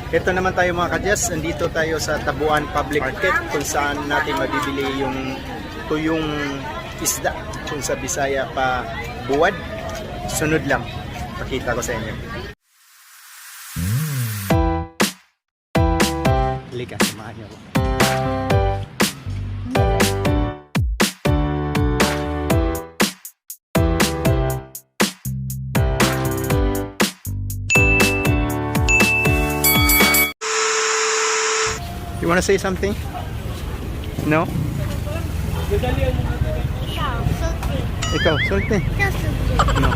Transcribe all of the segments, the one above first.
Ito naman tayo mga kadyas, andito tayo sa Tabuan Public Market kung saan natin mabibili yung tuyong isda kung sa Bisaya pa buwad. Sunod lang, pakita ko sa inyo. Halika, samahan niyo ako. You wanna say something? No? Ikaw, sulti. No.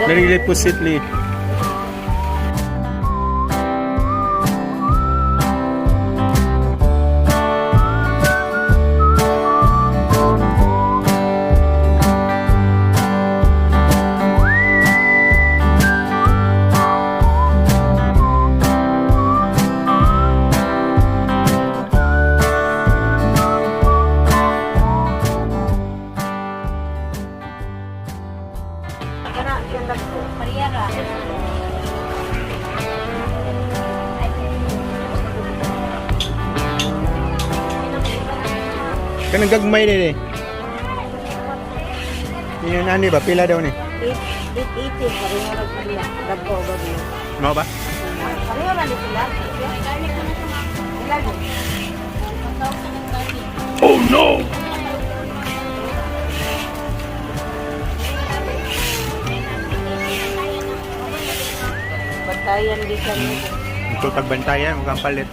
Very pusitly. Kanang gagmay din eh. Yung nani ba? Pila daw ni? 880 pareho lang sila. Dagko ba din? Mau ba? Pareho lang sila. Oh no! Bantayan di sa nito. Ito tagbantayan, mukhang palit.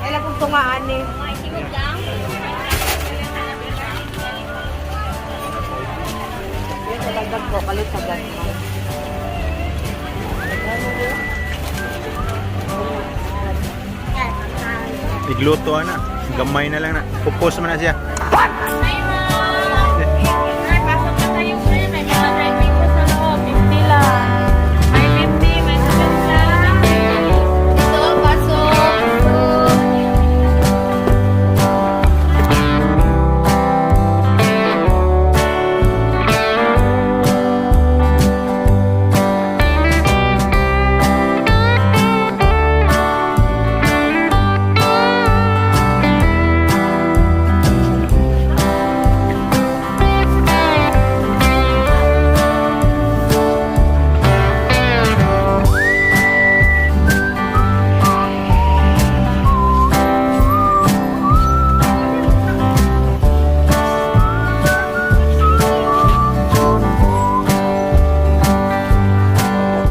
Kailan kong tungaan eh. Talagang ko, kalit sa gano'n. Igluto na. Gamay na lang na. Pupos mo na siya.